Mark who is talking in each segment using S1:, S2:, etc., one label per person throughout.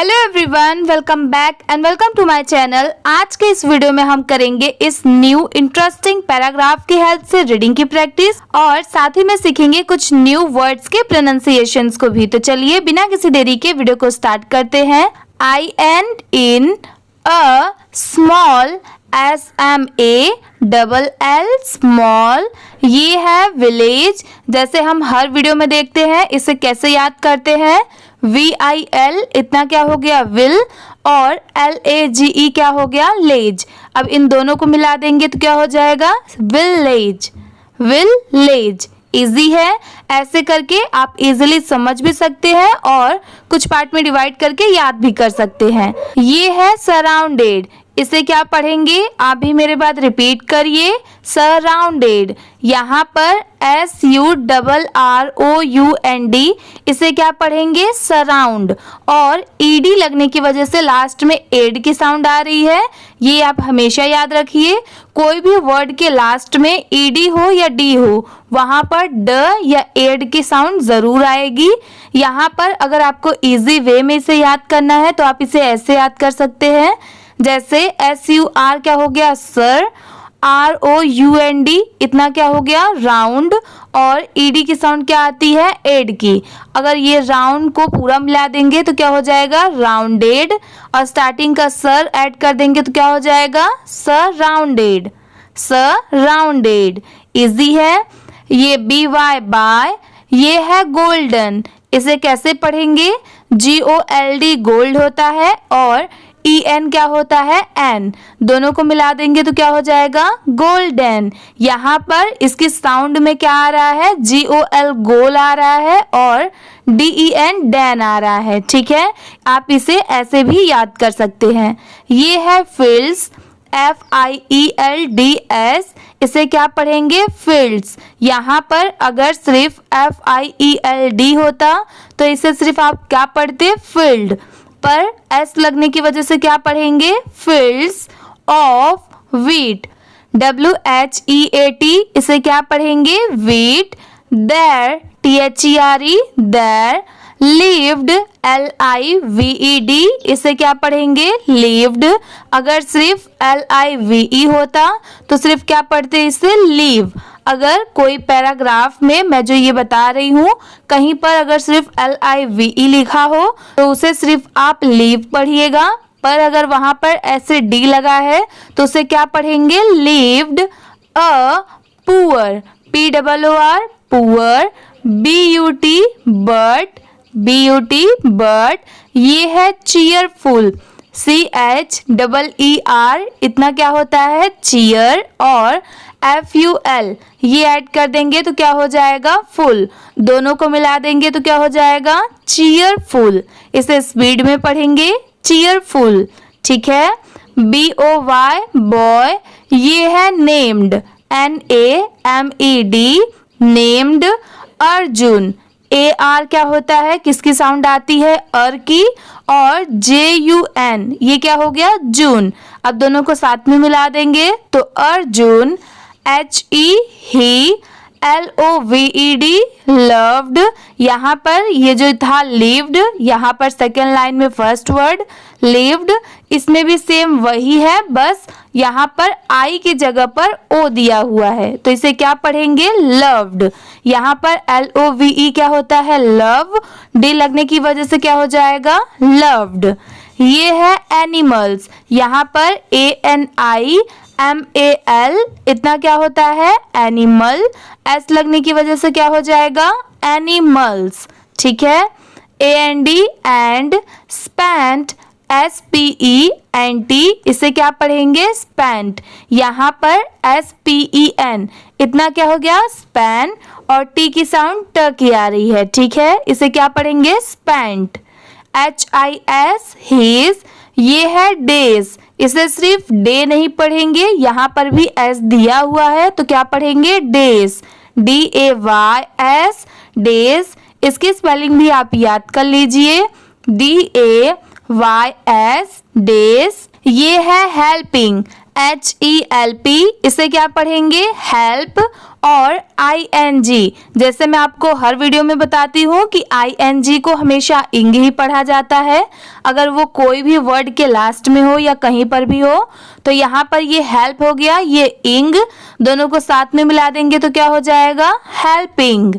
S1: Hello everyone, welcome back and welcome to my channel. आज के इस वीडियो में हम करेंगे इस न्यू इंटरेस्टिंग पैराग्राफ की हेल्प से रीडिंग की प्रैक्टिस और साथ ही में सीखेंगे कुछ न्यू वर्ड्स के प्रोनाउंसिएशंस को भी। तो चलिए बिना किसी देरी के वीडियो को स्टार्ट करते हैं। I and in a small SMALL small, ये है विलेज। जैसे हम हर वीडियो में देखते हैं, इसे कैसे याद करते हैं। VIL इतना क्या हो गया विल, और LAGE क्या हो गया लेज। अब इन दोनों को मिला देंगे तो क्या हो जाएगा विलेज। विलेज इजी है, ऐसे करके आप इजीली समझ भी सकते हैं और कुछ पार्ट में डिवाइड करके याद भी कर सकते हैं। ये है सराउंडेड, इसे क्या पढ़ेंगे आप भी मेरे बाद रिपीट करिए। सराउंडेड, यहाँ पर SURROUND, इसे क्या पढ़ेंगे सराउंड। और ED लगने की वजह से लास्ट में एड की साउंड आ रही है, ये आप हमेशा याद रखिए। कोई भी वर्ड के लास्ट में ED हो या D हो, वहाँ पर ड या एड की साउंड जरूर आएगी। यहाँ पर अगर आपको इजी वे में इसे याद करना है तो आप इसे ऐसे याद कर सकते हैं। जैसे SUR क्या हो गया सर, ROUND इतना क्या हो गया राउंड, और ED की साउंड क्या आती है एड की। अगर ये राउंड को पूरा मिला देंगे तो क्या हो जाएगा राउंडेड, और स्टार्टिंग का सर ऐड कर देंगे तो क्या हो जाएगा सराउंडेड। सराउंडेड इजी है। ये BY बाय, ये है गोल्डन, इसे कैसे पढ़ेंगे GOLD गोल्ड होता है, और EN क्या होता है एन, दोनों को मिला देंगे तो क्या हो जाएगा गोल्डन। यहाँ पर इसकी साउंड में क्या आ रहा है GOL गोल आ रहा है, और DEN डैन आ रहा है। ठीक है, आप इसे ऐसे भी याद कर सकते हैं। ये है फील्ड्स, FIELDS, इसे क्या पढ़ेंगे फील्ड्स। यहाँ पर अगर सिर्फ FIELD होता तो इसे सिर्फ आप क्या पढ़ते फील्ड, पर S लगने की वजह से क्या पढ़ेंगे फील्ड्स ऑफ व्हीट। WHEAT, इसे क्या पढ़ेंगे wheat. There THERE there, lived LIVED, इसे क्या पढ़ेंगे लिव्ड। अगर सिर्फ LIVE होता तो सिर्फ क्या पढ़ते इसे लीव। अगर कोई पैराग्राफ में मैं जो ये बता रही हूँ कहीं पर अगर सिर्फ LIVE लिखा हो तो उसे सिर्फ आप लीव पढ़िएगा, पर अगर वहां पर ऐसे D लगा है तो उसे क्या पढ़ेंगे lived. A poor, POOR poor. BUT but, ये है चीयरफुल, CHEER इतना क्या होता है चीयर, और FUL ये ऐड कर देंगे तो क्या हो जाएगा फुल, दोनों को मिला देंगे तो क्या हो जाएगा चीयरफुल। इसे स्पीड में पढ़ेंगे चीयरफुल। ठीक है। BOY बॉय, ये है named, NAMED named. Arjun, AR क्या होता है किसकी साउंड आती है अर की, और JUN ये क्या हो गया जून। अब दोनों को साथ में मिला देंगे तो Arjun. HE he, LOVED loved, यहाँ पर ये जो था लिव्ड, यहाँ पर सेकेंड लाइन में फर्स्ट वर्ड लिव्ड, इसमें भी सेम वही है, बस यहाँ पर I की जगह पर O दिया हुआ है तो इसे क्या पढ़ेंगे लव्ड। यहाँ पर LOVE क्या होता है लव, D लगने की वजह से क्या हो जाएगा लव्ड। ये है एनिमल्स, यहाँ पर ANIMAL इतना क्या होता है एनिमल, S लगने की वजह से क्या हो जाएगा एनिमल्स। ठीक है। AND एंड, स्पेंट SPENT, इसे क्या पढ़ेंगे स्पेंट। यहाँ पर SPEN इतना क्या हो गया स्पैन, और T की साउंड ट की आ रही है। ठीक है, इसे क्या पढ़ेंगे स्पेंट। HIS हिज, ये है डेज, इसे सिर्फ डे नहीं पढ़ेंगे, यहाँ पर भी S दिया हुआ है तो क्या पढ़ेंगे डेज। DAYS डेज, इसकी स्पेलिंग भी आप याद कर लीजिए DAYS डेज। ये है हेल्पिंग, HELP, इसे क्या पढ़ेंगे हेल्प। और ING, जैसे मैं आपको हर वीडियो में बताती हूँ कि ING को हमेशा इंग ही पढ़ा जाता है, अगर वो कोई भी वर्ड के लास्ट में हो या कहीं पर भी हो। तो यहाँ पर ये हेल्प हो गया, ये इंग, दोनों को साथ में मिला देंगे तो क्या हो जाएगा हेल्पिंग,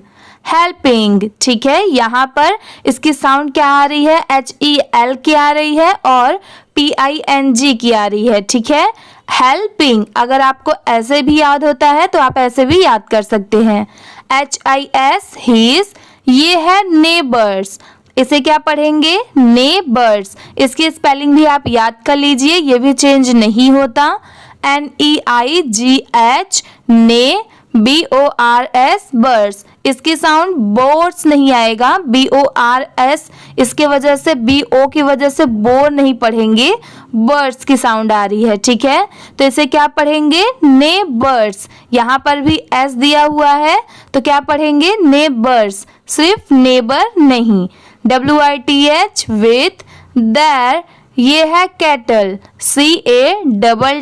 S1: हेल्पिंग। ठीक है, यहाँ पर इसकी साउंड क्या आ रही है HEL की आ रही है और PING की आ रही है। ठीक है, हेल्पिंग। अगर आपको ऐसे भी याद होता है तो आप ऐसे भी याद कर सकते हैं। HIS हिज, ये है नेबर्स, इसे क्या पढ़ेंगे नेबर्स। इसकी स्पेलिंग भी आप याद कर लीजिए, ये भी चेंज नहीं होता। NEIGH ने, BORS बर्स, इसकी साउंड बोर्स नहीं आएगा, BORS, इसके वजह से BO की वजह से बोर नहीं पढ़ेंगे, बर्ड्स की साउंड आ रही है। ठीक है, तो इसे क्या पढ़ेंगे नेबर्स। यहाँ पर भी S दिया हुआ है तो क्या पढ़ेंगे नेबर्स, सिर्फ नेबर नहीं। WITH विथ, देयर, ये है कैटल, CATTLE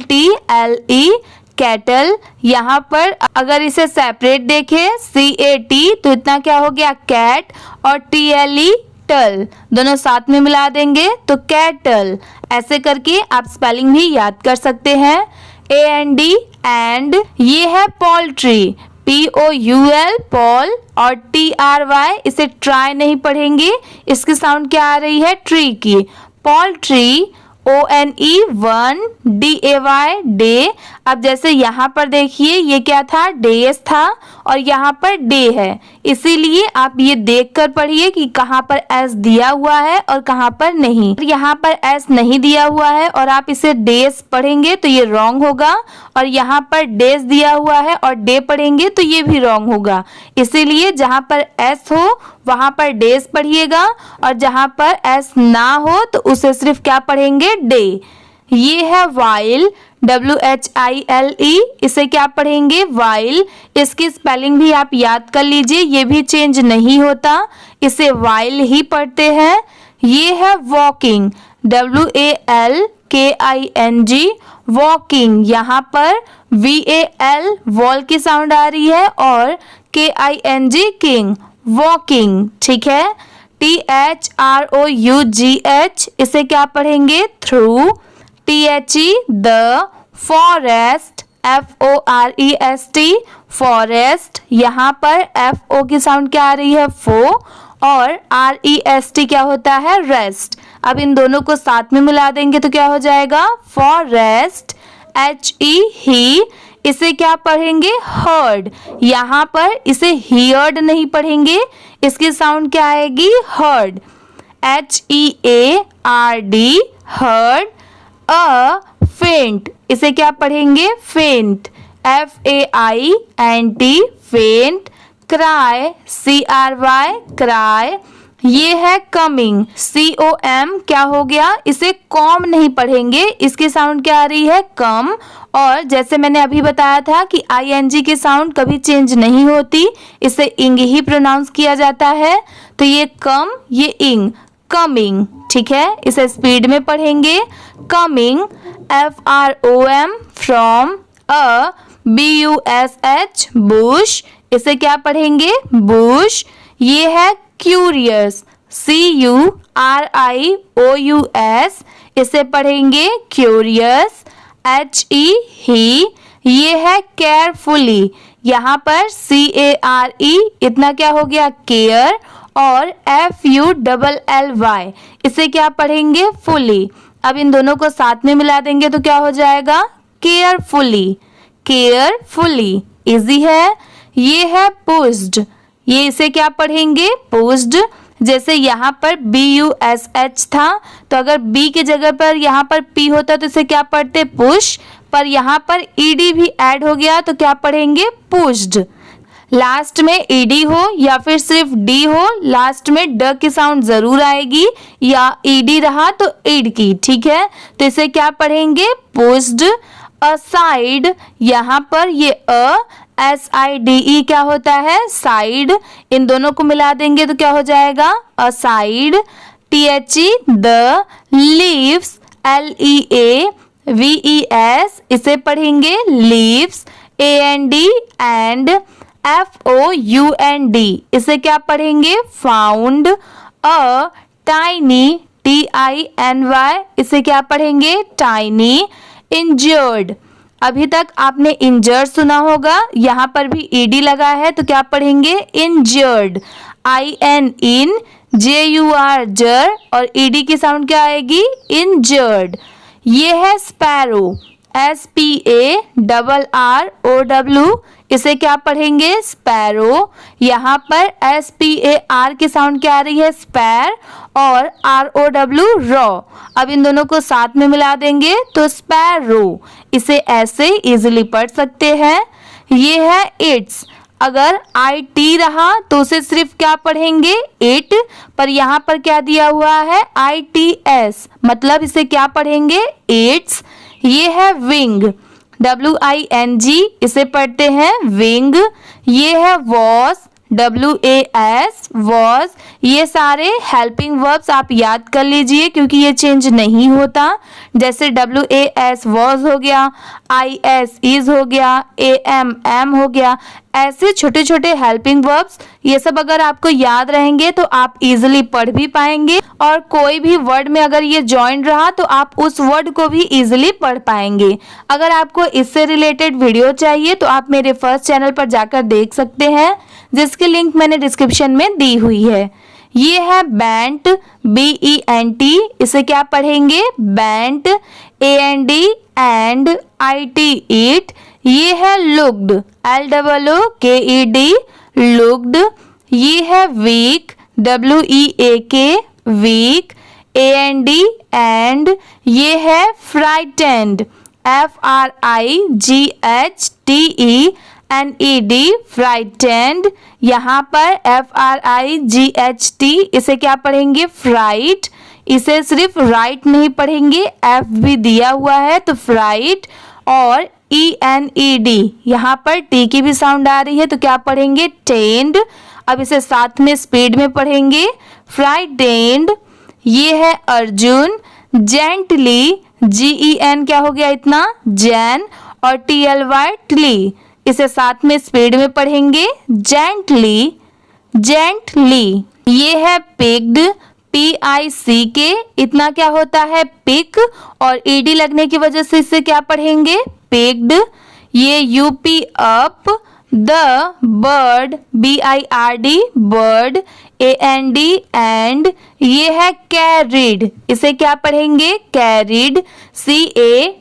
S1: कैटल। यहाँ पर अगर इसे सेपरेट देखें CAT तो इतना क्या हो गया कैट, और TLE टल, दोनों साथ में मिला देंगे तो कैटल। ऐसे करके आप स्पेलिंग भी याद कर सकते हैं। AND एंड, ये है पोल्ट्री, POUL पॉल, और TRY, इसे ट्राई नहीं पढ़ेंगे, इसकी साउंड क्या आ रही है ट्री की, poultry. ONE one, DAY day. अब जैसे यहाँ पर देखिए ये क्या था डेज था और यहाँ पर डे है, इसीलिए आप ये देखकर पढ़िए कि कहाँ पर S दिया हुआ है और कहाँ पर नहीं। यहाँ पर S नहीं दिया हुआ है और आप इसे डेज पढ़ेंगे तो ये रॉन्ग होगा, और यहाँ पर डेज दिया हुआ है और डे पढ़ेंगे तो ये भी रॉन्ग होगा। इसीलिए जहाँ पर S हो वहाँ पर डेज पढ़िएगा और जहाँ पर S ना हो तो उसे सिर्फ क्या पढ़ेंगे डे। ये है वाइल, WHILE, इसे क्या पढ़ेंगे वाइल। इसकी स्पेलिंग भी आप याद कर लीजिए, ये भी चेंज नहीं होता, इसे वाइल ही पढ़ते हैं। ये है वॉकिंग, WALKING वॉकिंग। यहाँ पर VAL वॉल की साउंड आ रही है और KING किंग, वॉकिंग। ठीक है, THROUGH, इसे क्या पढ़ेंगे through. THE the, forest, FOREST forest. यहाँ पर FO की साउंड क्या आ रही है फो, और REST क्या होता है रेस्ट। अब इन दोनों को साथ में मिला देंगे तो क्या हो जाएगा फॉरेस्ट। HE ही, इसे क्या पढ़ेंगे हर्ड। यहाँ पर इसे हियर्ड नहीं पढ़ेंगे, इसकी साउंड क्या आएगी हर्ड, HEARD हर्ड। फेंट, इसे क्या पढ़ेंगे फेंट, FAINT फेंट। Cry, CRY cry. ये है कमिंग, COM क्या हो गया, इसे कॉम नहीं पढ़ेंगे, इसकी साउंड क्या आ रही है कम। और जैसे मैंने अभी बताया था कि ING की साउंड कभी चेंज नहीं होती, इसे इंग ही प्रोनाउंस किया जाता है। तो ये कम, ये इंग, कमिंग। ठीक है, इसे स्पीड में पढ़ेंगे coming, FROM from, BUSH Bush, इसे क्या पढ़ेंगे बुश। ये है क्यूरियस, CURIOUS, इसे पढ़ेंगे क्यूरियस। HE ही, ये है केयरफुली, यहाँ पर CARE, इतना क्या हो गया केयर, और FULLY, इसे क्या पढ़ेंगे फुली। अब इन दोनों को साथ में मिला देंगे तो क्या हो जाएगा केयरफुली, केयरफुली। इजी है। ये है पुश्ड, ये इसे क्या पढ़ेंगे पुश्ड। जैसे यहाँ पर BUSH था तो अगर B की जगह पर यहाँ पर P होता तो इसे क्या पढ़ते पुश, पर यहाँ पर ED भी ऐड हो गया तो क्या पढ़ेंगे पुश्ड। लास्ट में ED हो या फिर सिर्फ D हो, लास्ट में ड की साउंड जरूर आएगी, या ED रहा तो ईड की। ठीक है, तो इसे क्या पढ़ेंगे पुश्ड। असाइड, यहाँ पर ये SIDE क्या होता है साइड, इन दोनों को मिला देंगे तो क्या हो जाएगा aside. THE the, leaves, LEA VES इसे पढ़ेंगे लीव्स, AND एंड FOUND इसे क्या पढ़ेंगे फाउंड, टाइनी TINY इसे क्या पढ़ेंगे टाइनी, इंजर्ड अभी तक आपने इंजर्ड सुना होगा, यहाँ पर भी ED लगा है तो क्या पढ़ेंगे इंजर्ड, IN जर और ED की साउंड क्या आएगी इंजर्ड। ये है स्पैरो, SPARROW इसे क्या पढ़ेंगे स्पैरो, यहाँ पर SPAR की साउंड क्या आ रही है स्पैर और ROW रॉ, अब इन दोनों को साथ में मिला देंगे तो स्पैरो, इसे ऐसे इजीली पढ़ सकते हैं। ये है इट्स, अगर IT रहा तो उसे सिर्फ क्या पढ़ेंगे इट, पर यहाँ पर क्या दिया हुआ है ITS मतलब इसे क्या पढ़ेंगे इट्स। ये है विंग, WING इसे पढ़ते हैं विंग। ये है वॉस, WAS वॉस। ये सारे हेल्पिंग वर्ब्स आप याद कर लीजिए क्योंकि ये चेंज नहीं होता, जैसे WAS वॉस हो गया, IS इज हो गया, AM हो गया, ऐसे छोटे छोटे हेल्पिंग वर्ब्स ये सब अगर आपको याद रहेंगे तो आप इजीली पढ़ भी पाएंगे और कोई भी वर्ड में अगर ये जॉइन रहा तो आप उस वर्ड को भी इजीली पढ़ पाएंगे। अगर आपको इससे रिलेटेड वीडियो चाहिए तो आप मेरे फर्स्ट चैनल पर जाकर देख सकते हैं जिसकी लिंक मैंने डिस्क्रिप्शन में दी हुई है। ये है बैंट, BENT इसे क्या पढ़ेंगे bent, AND and IT it. ये है लुक्ड, LOOKED लुक्ड। ये है weak, WEAK weak, AND and. ये है फ्राइटेंड, FRIGHTENED फ्राइटेंड। यहाँ पर FRIGHT इसे क्या पढ़ेंगे फ्राइट, इसे सिर्फ राइट नहीं पढ़ेंगे F भी दिया हुआ है तो फ्राइट। और ENED यहाँ पर T की भी साउंड आ रही है तो क्या पढ़ेंगे टेंड, अब इसे साथ में स्पीड में पढ़ेंगे फ्राइटेंड। ये है अर्जुन, जेंटली, GEN क्या हो गया इतना जैन और TLY ट्ली, इसे साथ में स्पीड में पढ़ेंगे जेंटली जेंटली। ये है पिक्ड, PICK इतना क्या होता है पिक और ED लगने की वजह से इसे क्या पढ़ेंगे पिक्ड। ये UP up, the bird, BIRD bird, AND and. ये है कैरिड, इसे क्या पढ़ेंगे carried, CARRIED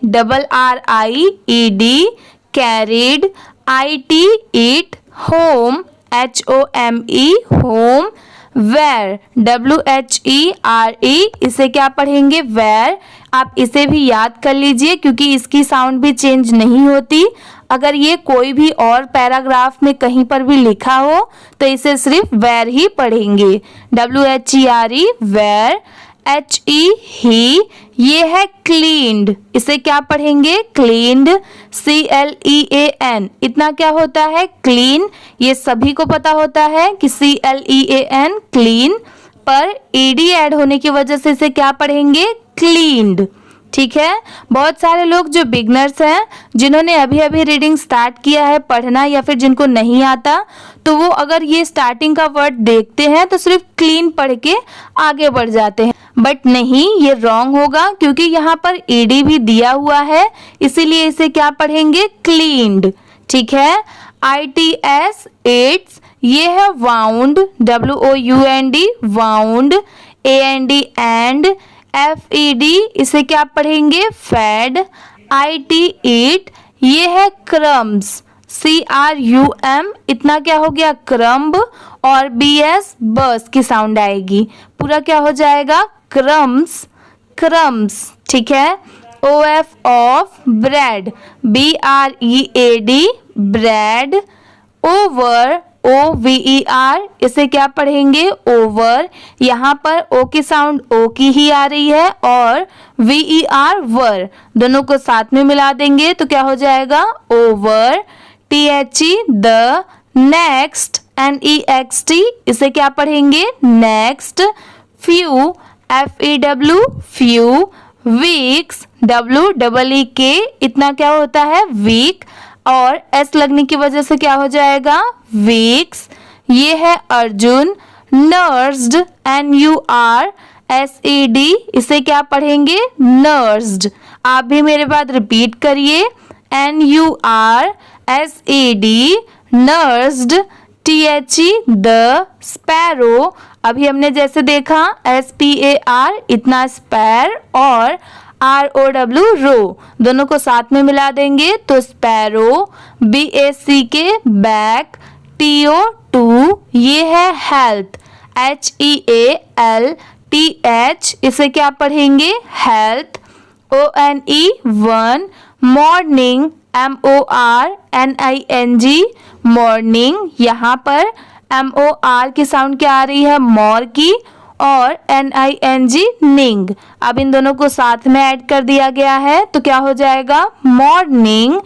S1: carried. IT it, home, HOME home. Where, WHERE इसे क्या पढ़ेंगे वेर, आप इसे भी याद कर लीजिए क्योंकि इसकी साउंड भी चेंज नहीं होती। अगर ये कोई भी और पैराग्राफ में कहीं पर भी लिखा हो तो इसे सिर्फ वेर ही पढ़ेंगे, WHERE वेर। HE ही। ये है क्लीन्ड, इसे क्या पढ़ेंगे क्लीन्ड, CLEAN इतना क्या होता है क्लीन, ये सभी को पता होता है कि CLEAN क्लीन, पर ED ऐड होने की वजह से इसे क्या पढ़ेंगे क्लीन्ड। ठीक है, बहुत सारे लोग जो बिगनर्स हैं जिन्होंने अभी अभी रीडिंग स्टार्ट किया है पढ़ना या फिर जिनको नहीं आता तो वो अगर ये स्टार्टिंग का वर्ड देखते हैं तो सिर्फ क्लीन पढ़ के आगे बढ़ जाते हैं, बट नहीं ये रॉन्ग होगा क्योंकि यहाँ पर ED भी दिया हुआ है इसीलिए इसे क्या पढ़ेंगे क्लीन्ड। ठीक है, ITS इट्स। ये है wound, WOUND wound, AND and. FED इसे क्या पढ़ेंगे फेड। IT it. ये है क्रम्स, CRUM इतना क्या हो गया क्रम्ब और BS बस की साउंड आएगी, पूरा क्या हो जाएगा क्रम्स क्रम्स। ठीक है, OF of bread, BREAD bread. Over, OVER इसे क्या पढ़ेंगे ओवर, यहाँ पर O की साउंड O की ही आ रही है और VER वर, दोनों को साथ में मिला देंगे तो क्या हो जाएगा over. THE the. Next, NEXT इसे क्या पढ़ेंगे next. Few, FEW few. Weeks, WEEK इतना क्या होता है वीक, और S लगने की वजह से क्या हो जाएगा वीक्स। ये है अर्जुन। नर्स्ड NURSED इसे क्या पढ़ेंगे नर्स्ड। आप भी मेरे बाद रिपीट करिए NURSED nursed. THE the sparrow, अभी हमने जैसे देखा SPAR इतना स्पैर, और ROW रो, दोनों को साथ में मिला देंगे तो स्पैरो। BACK back. TO2 ये है हेल्थ। HEALTH इसे क्या पढ़ेंगे health. ONE 1 morning. MORNING morning, यहाँ पर MOR की साउंड क्या आ रही है मोर की, और NING निंग। अब इन दोनों को साथ में ऐड कर दिया गया है तो क्या हो जाएगा morning.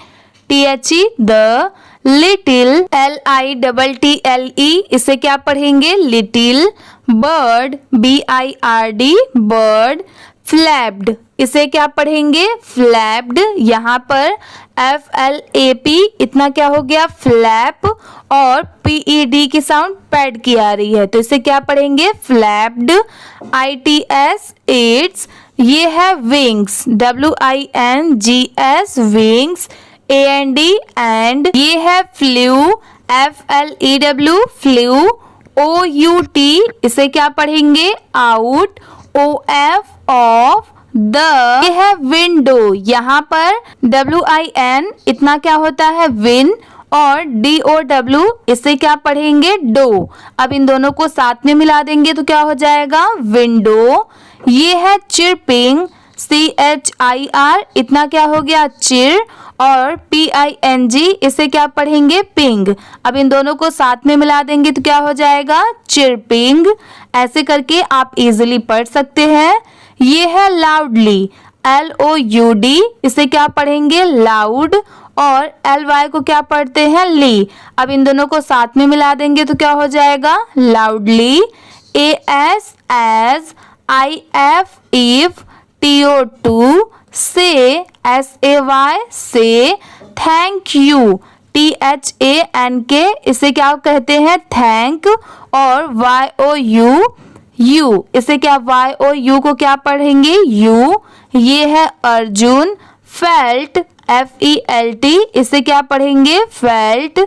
S1: THE the little. LITTLE इसे क्या पढ़ेंगे little. Bird BIRD bird. Flapped इसे क्या पढ़ेंगे फ्लैप्ड, यहाँ पर FLAP इतना क्या हो गया फ्लैप, और PED की साउंड पैड की आ रही है तो इसे क्या पढ़ेंगे फ्लैप्ड। ITS इट्स ये है wings. WINGS wings. AND and ये है फ्लू। FLEW flu. OUT इसे क्या पढ़ेंगे आउट। OF of. द ये है विंडो, यहाँ पर WIN इतना क्या होता है विन, और DOW इसे क्या पढ़ेंगे डो। अब इन दोनों को साथ में मिला देंगे तो क्या हो जाएगा विंडो। ये है चिरपिंग। CHIR इतना क्या हो गया चिर, और PING इसे क्या पढ़ेंगे पिंग। अब इन दोनों को साथ में मिला देंगे तो क्या हो जाएगा चिरपिंग। ऐसे करके आप इजीली पढ़ सकते हैं। ये है लाउडली। LOUD इसे क्या पढ़ेंगे लाउड, और LY को क्या पढ़ते हैं ली। अब इन दोनों को साथ में मिला देंगे तो क्या हो जाएगा loudly. AS as. IF if. TO2 से। SAY से। Thank you. THANK इसे क्या कहते हैं थैंक, और YOU यू इसे क्या YOU को क्या पढ़ेंगे यू। ये है अर्जुन। फेल्ट FELT इसे क्या पढ़ेंगे felt.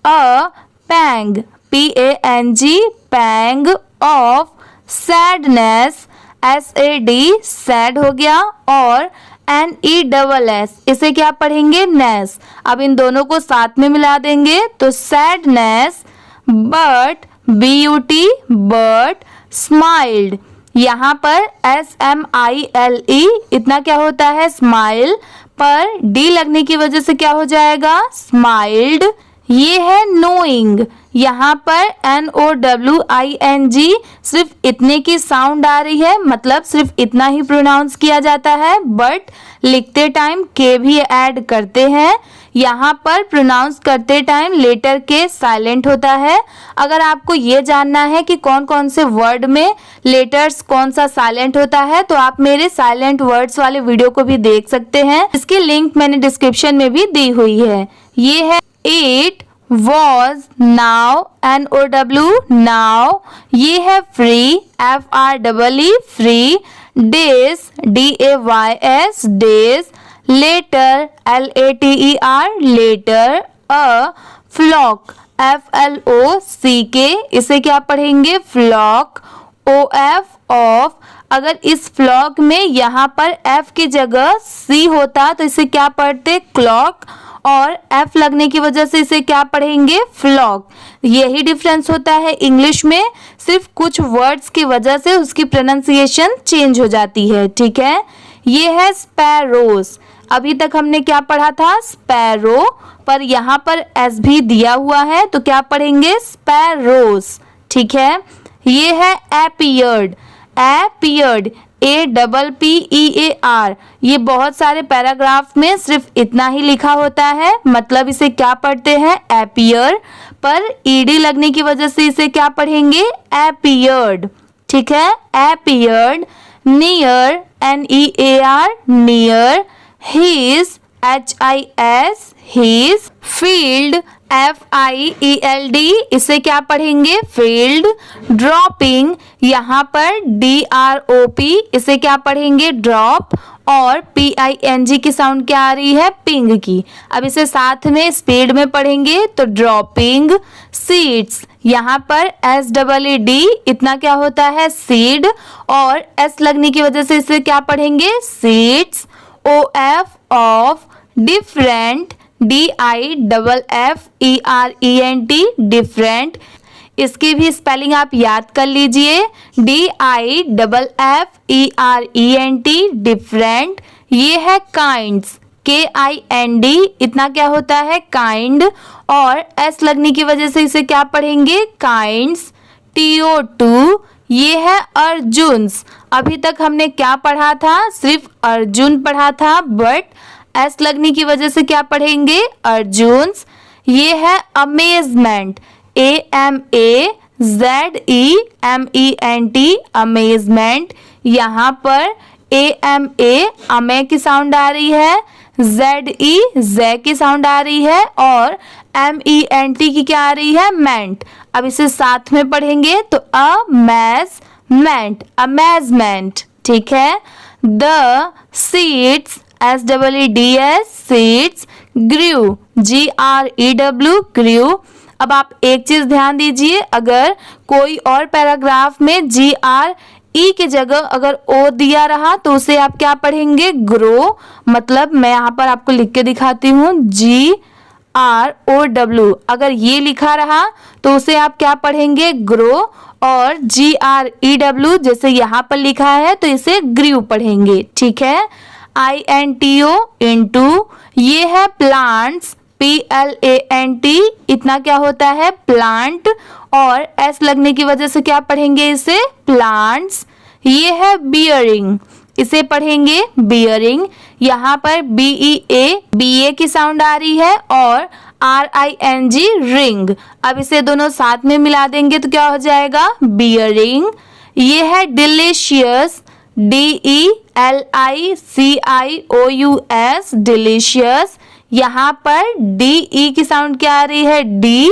S1: Pang PANG pang. Of sadness SAD sad हो गया, और NESS इसे क्या पढ़ेंगे नेस। अब इन दोनों को साथ में मिला देंगे तो sadness. But BUT but. Smiled, यहाँ पर SMILE इतना क्या होता है स्माइल, पर D लगने की वजह से क्या हो जाएगा स्माइल्ड। ये है नोइंग, यहाँ पर NOWING सिर्फ इतने की साउंड आ रही है, मतलब सिर्फ इतना ही प्रोनाउंस किया जाता है, बट लिखते टाइम के भी ऐड करते हैं। यहाँ पर प्रोनाउंस करते टाइम लेटर के साइलेंट होता है। अगर आपको ये जानना है कि कौन कौन से वर्ड में लेटर्स कौन सा साइलेंट होता है तो आप मेरे साइलेंट वर्ड्स वाले वीडियो को भी देख सकते हैं, इसकी लिंक मैंने डिस्क्रिप्शन में भी दी हुई है। ये है it, was, now, NOW now। ये है free FREE free. days DAYS days। later LATER later। a flock FLOCK इसे क्या पढ़ेंगे फ्लॉक। OF ऑफ, अगर इस फ्लॉक में यहाँ पर F की जगह C होता तो इसे क्या पढ़ते क्लॉक, और F लगने की वजह से इसे क्या पढ़ेंगे फ्लॉक। यही डिफरेंस होता है इंग्लिश में, सिर्फ कुछ वर्ड्स की वजह से उसकी प्रोनाउंसिएशन चेंज हो जाती है, ठीक है। ये है स्पैरोस, अभी तक हमने क्या पढ़ा था स्पैरो, पर यहाँ पर S भी दिया हुआ है तो क्या पढ़ेंगे स्पैरोस, ठीक है। ये है एपियर्ड, एपियर्ड APPEAR, ये बहुत सारे पैराग्राफ में सिर्फ इतना ही लिखा होता है, मतलब इसे क्या पढ़ते हैं एपियर, पर ED लगने की वजह से इसे क्या पढ़ेंगे एपियर्ड, ठीक है appeared. near, near, near, his, his, his, field, field, इसे क्या पढ़ेंगे? फील्ड। ड्रॉपिंग, यहाँ पर drop, इसे क्या पढ़ेंगे? ड्रॉप। और ping की साउंड क्या आ रही है? पिंग की। अब इसे साथ में स्पीड में पढ़ेंगे तो ड्रॉपिंग। सीड्स, यहाँ पर SEED, इतना क्या होता है? सीड। और S लगने की वजह से इसे क्या पढ़ेंगे? Seeds. OF, of. Different, DIFFERENT, different. इसकी भी स्पेलिंग आप याद कर लीजिए, DIFFERENT, डिफरेंट। ये है काइंड्स, KIND, इतना क्या होता है? काइंड। और S लगने की वजह से इसे क्या पढ़ेंगे? काइंड्स। TO2, ये है अर्जुन्स। अभी तक हमने क्या पढ़ा था? सिर्फ अर्जुन पढ़ा था, बट S लगने की वजह से क्या पढ़ेंगे? अर्जुन्स। ये है अमेजमेंट, AMAZEMENT, अमेजमेंट। यहाँ पर AMA, अमे की साउंड आ रही है, ZE, जे की साउंड आ रही है, और MENT की क्या आ रही है? मेंट। अब इसे साथ में पढ़ेंगे तो अमेजमेंट, अमेजमेंट, ठीक है। The seeds, SEEDS, seeds, grew, GREW, grew. अब आप एक चीज ध्यान दीजिए, अगर कोई और पैराग्राफ में GRE की जगह अगर O दिया रहा तो उसे आप क्या पढ़ेंगे? ग्रो। मतलब मैं यहाँ पर आपको लिख के दिखाती हूँ, GROW। अगर ये लिखा रहा तो उसे आप क्या पढ़ेंगे? ग्रो। और GREW जैसे यहाँ पर लिखा है तो इसे ग्रू पढ़ेंगे, ठीक है। INTO, इंटू, ये है प्लांट्स, PLANT, इतना क्या होता है? प्लांट। और S लगने की वजह से क्या पढ़ेंगे? इसे प्लांट्स। ये है बियरिंग, इसे पढ़ेंगे बियरिंग। यहाँ पर BEA की साउंड आ रही है, और RING, रिंग। अब इसे दोनों साथ में मिला देंगे तो क्या हो जाएगा? बियरिंग। ये है डिलीशियस, DELICIOUS, डिलीशियस। यहाँ पर DE की साउंड क्या आ रही है? D।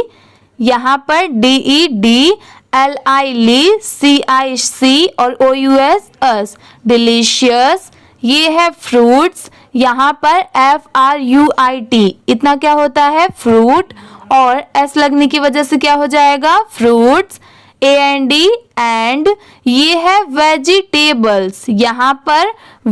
S1: यहाँ पर DED, LI, CIC और OUS, अस, डिलीशियस। ये है फ्रूट्स, यहाँ पर FRUIT, इतना क्या होता है? फ्रूट। और S लगने की वजह से क्या हो जाएगा? फ्रूट्स। AND, and. ये है वेजिटेबल्स, यहाँ पर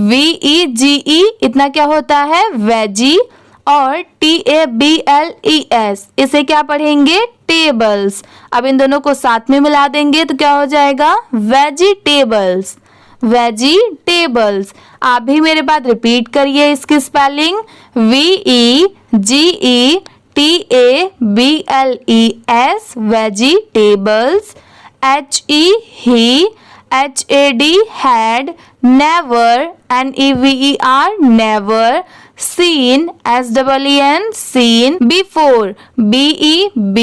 S1: VEGE, इतना क्या होता है? वेजी। और TABLES, इसे क्या पढ़ेंगे? टेबल्स। अब इन दोनों को साथ में मिला देंगे तो क्या हो जाएगा? Vegetables, vegetables. आप भी मेरे बाद रिपीट करिए इसकी spelling, VEGETABLES, vegetables. HE, he, HAD, had, never, NEVER, never, seen, SEEN, seen, before, BEB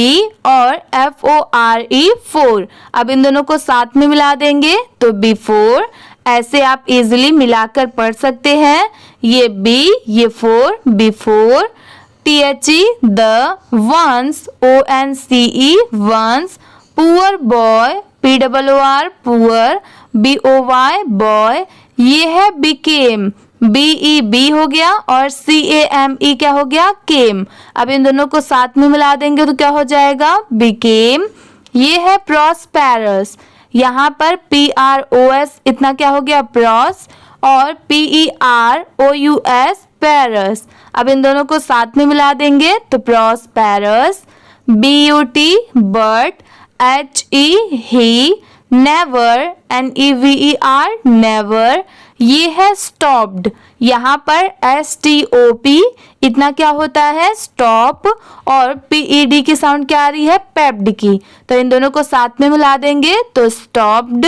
S1: और FORE, फोर। अब इन दोनों को साथ में मिला देंगे तो बिफोर। ऐसे आप इजीली मिलाकर पढ़ सकते हैं, ये B, ये four, before. THE, the, once, ONCE, once, poor boy, POOR, poor, BOY, boy. ये है बिकेम, BEB हो गया, और CAME क्या हो गया? केम। अब इन दोनों को साथ में मिला देंगे तो क्या हो जाएगा? बिकेम। ये है प्रॉस्पेरस, यहाँ पर PROS, इतना क्या हो गया? प्रॉस। और PEROUS, पेरस। अब इन दोनों को साथ में मिला देंगे तो prosperous. BUT, but. HE, he, never, NEVER, never। ये है स्टॉप्ड, यहाँ पर STOP, इतना क्या होता है? स्टॉप। और PED की साउंड क्या आ रही है? पेप्ड की। तो इन दोनों को साथ में मिला देंगे तो स्टॉप्ड।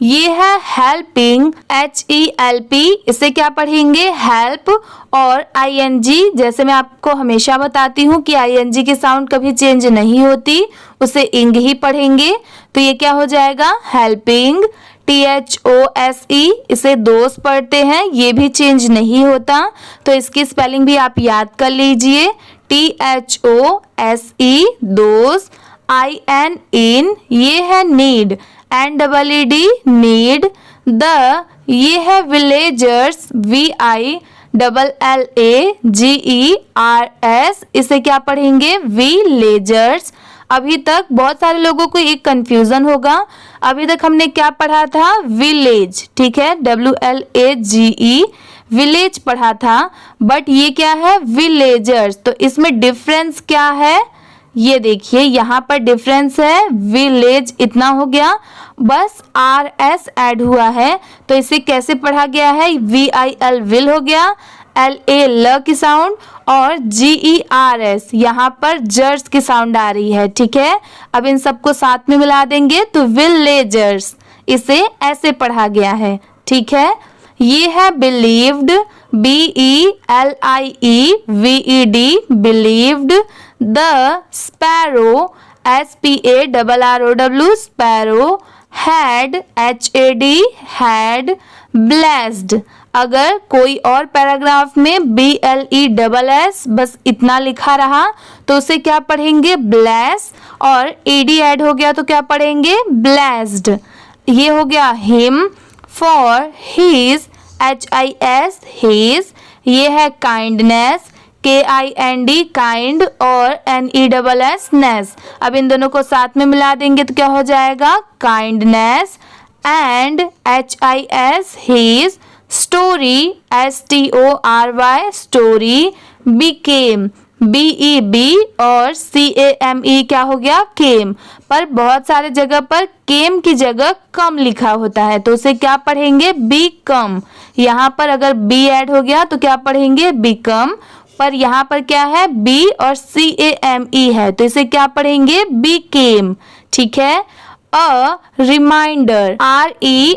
S1: ये है हेल्पिंग, HELP, इसे क्या पढ़ेंगे? हेल्प। और ING, जैसे मैं आपको हमेशा बताती हूँ कि ING की साउंड कभी चेंज नहीं होती, उसे इंग ही पढ़ेंगे, तो ये क्या हो जाएगा? हेल्पिंग। THOSE, इसे दोस्त पढ़ते हैं, ये भी चेंज नहीं होता, तो इसकी स्पेलिंग भी आप याद कर लीजिए। THOSE दोस्त, IN इन, ये है नीड, NEED नीड, द ये है विलेजर्स, VILLAGERS, इसे क्या पढ़ेंगे विलेजर्स। अभी तक बहुत सारे लोगों को एक कंफ्यूजन होगा, अभी तक हमने क्या पढ़ा था विलेज, ठीक है, WLAGE विलेज पढ़ा था, बट ये क्या है विलेजर्स। तो इसमें डिफरेंस क्या है ये देखिए, यहाँ पर डिफरेंस है, विलेज इतना हो गया, बस RS ऐड हुआ है, तो इसे कैसे पढ़ा गया है VIL विल हो गया, LA ल की साउंड, और GERS यहाँ पर जर्स की साउंड आ रही है, ठीक है। अब इन सबको साथ में मिला देंगे तो विलेजर्स, इसे ऐसे पढ़ा गया है, ठीक है। ये है believed, BELIEVED believed, the sparrow, SPARROW sparrow, had, HAD had, blessed. अगर कोई और पैराग्राफ में BLESS बस इतना लिखा रहा तो उसे क्या पढ़ेंगे ब्लेस, और AD ऐड हो गया तो क्या पढ़ेंगे ब्लेस्ड। ये हो गया him, for his, HIS his, ये है काइंडनेस, KIND काइंड, और NESS नेस। अब इन दोनों को साथ में मिला देंगे तो क्या हो जाएगा kindness, and HIS his, story, STORY story, became, BEB, और CAME क्या हो गया केम। पर बहुत सारे जगह पर केम की जगह कम लिखा होता है, तो उसे क्या पढ़ेंगे बिकम। यहाँ पर अगर B ऐड हो गया तो क्या पढ़ेंगे बिकम, पर यहाँ पर क्या है B और CAME है, तो इसे क्या पढ़ेंगे बिकेम, ठीक है। अ रिमाइंडर,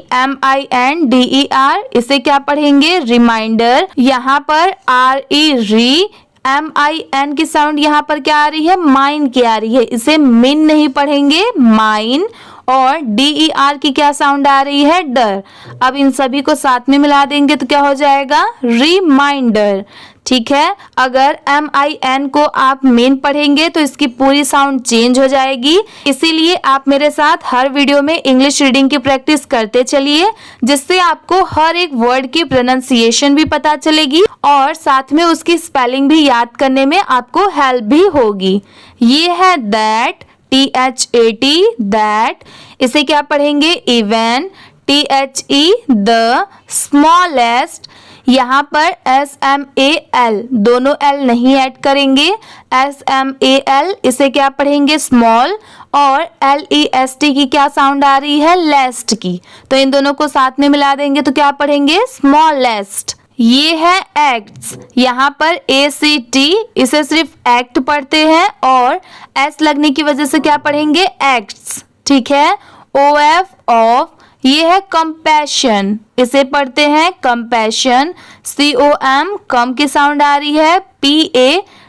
S1: REMINDER, इसे क्या पढ़ेंगे रिमाइंडर। यहाँ पर RE MIN की साउंड यहाँ पर क्या आ रही है माइन की आ रही है, इसे मिन नहीं पढ़ेंगे माइन, और DER की क्या साउंड आ रही है डर। अब इन सभी को साथ में मिला देंगे तो क्या हो जाएगा रिमाइंडर, ठीक है। अगर MIN को आप मेन पढ़ेंगे तो इसकी पूरी साउंड चेंज हो जाएगी, इसीलिए आप मेरे साथ हर वीडियो में इंग्लिश रीडिंग की प्रैक्टिस करते चलिए, जिससे आपको हर एक वर्ड की प्रोनाउंसिएशन भी पता चलेगी और साथ में उसकी स्पेलिंग भी याद करने में आपको हेल्प भी होगी। ये है दैट, THAT दैट, इसे क्या पढ़ेंगे इवन, THE द, स्मॉलेस्ट, यहाँ पर SMAL, दोनों L नहीं ऐड करेंगे, SMAL, इसे क्या पढ़ेंगे स्मॉल, और LEST की क्या साउंड आ रही है लेस्ट की, तो इन दोनों को साथ में मिला देंगे तो क्या पढ़ेंगे स्मॉलेस्ट। ये है एक्ट्स, यहाँ पर ACT, इसे सिर्फ एक्ट पढ़ते हैं, और S लगने की वजह से क्या पढ़ेंगे एक्ट्स, ठीक है। OF ऑफ, ये है कंपैशन, इसे पढ़ते हैं कंपैशन, COM कम की साउंड आ रही है,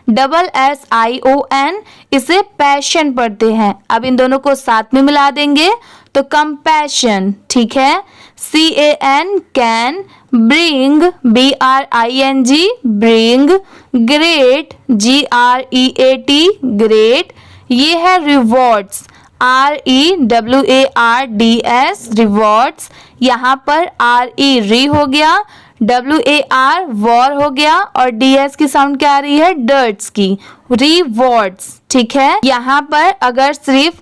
S1: PASSION, इसे पैशन पढ़ते हैं। अब इन दोनों को साथ में मिला देंगे तो कंपैशन, ठीक है। CAN can, bring, BRING bring, great, GREAT great, ये है रिवॉर्ड्स, REWARDS रिवॉर्ड्स, यहाँ पर री हो गया, WAR वॉर हो गया, और DS की साउंड क्या आ रही है डर्ट्स की, रिवॉर्ड्स, ठीक है। यहाँ पर अगर सिर्फ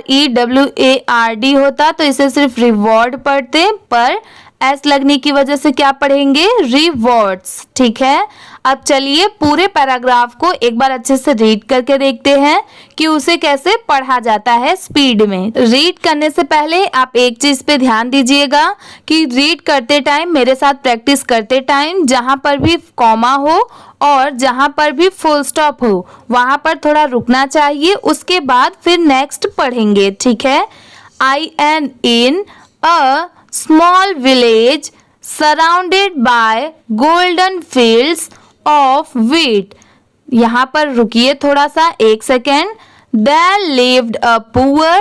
S1: REWARD होता तो इसे सिर्फ रिवॉर्ड पढ़ते, पर S लगने की वजह से क्या पढ़ेंगे रिवॉर्ड्स, ठीक है। अब चलिए पूरे पैराग्राफ को एक बार अच्छे से रीड करके देखते हैं कि उसे कैसे पढ़ा जाता है स्पीड में। रीड करने से पहले आप एक चीज पे ध्यान दीजिएगा कि रीड करते टाइम मेरे साथ प्रैक्टिस करते टाइम जहां पर भी कॉमा हो और जहां पर भी फुल स्टॉप हो वहां पर थोड़ा रुकना चाहिए, उसके बाद फिर नेक्स्ट पढ़ेंगे, ठीक है। IN in, a small village surrounded by golden fields of wheat, यहाँ पर रुकिए थोड़ा सा एक second. There lived a poor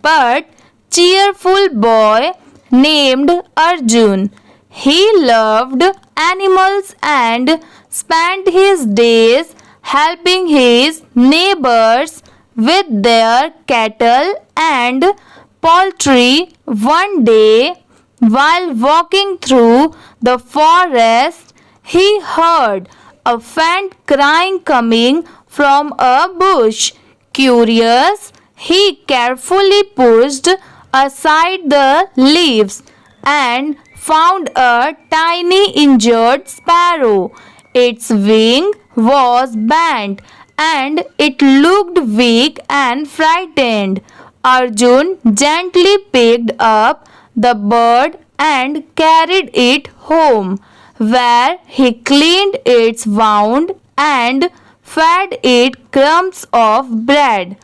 S1: but cheerful boy named Arjun. He loved animals and spent his days helping his neighbors with their cattle and poultry. One day, while walking through the forest, he heard a faint crying coming from a bush. Curious, he carefully pushed aside the leaves and found a tiny injured sparrow. Its wing was bent and it looked weak and frightened. Arjun gently picked up the bird and carried it home, where he cleaned its wound and fed it crumbs of bread.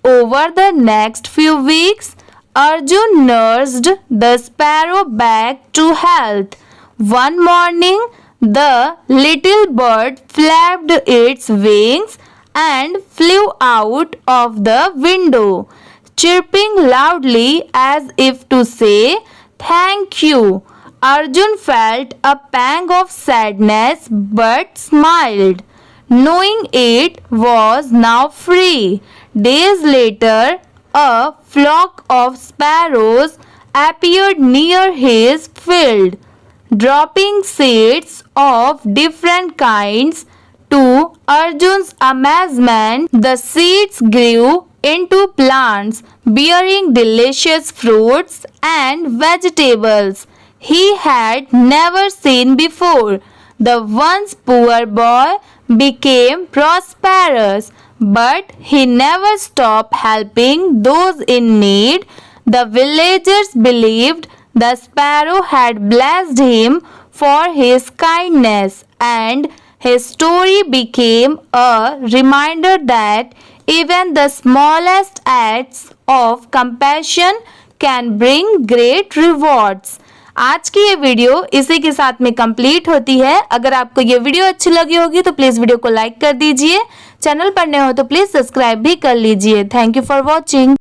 S1: Over the next few weeks, Arjun nursed the sparrow back to health. One morning, the little bird flapped its wings and flew out of the window, chirping loudly as if to say, "Thank you." Arjun felt a pang of sadness but smiled, knowing it was now free. Days later, a flock of sparrows appeared near his field, dropping seeds of different kinds. To Arjun's amazement, the seeds grew into plants bearing delicious fruits and vegetables he had never seen before. The once poor boy became prosperous, but he never stopped helping those in need. The villagers believed the sparrow had blessed him for his kindness, and his story became a reminder that even the smallest acts of compassion can bring great rewards. आज की ये video इसी के साथ में complete होती है। अगर आपको ये वीडियो अच्छी लगी होगी तो प्लीज़ वीडियो को लाइक कर दीजिए। चैनल पर नए हो तो प्लीज़ सब्सक्राइब भी कर लीजिए। Thank you for watching.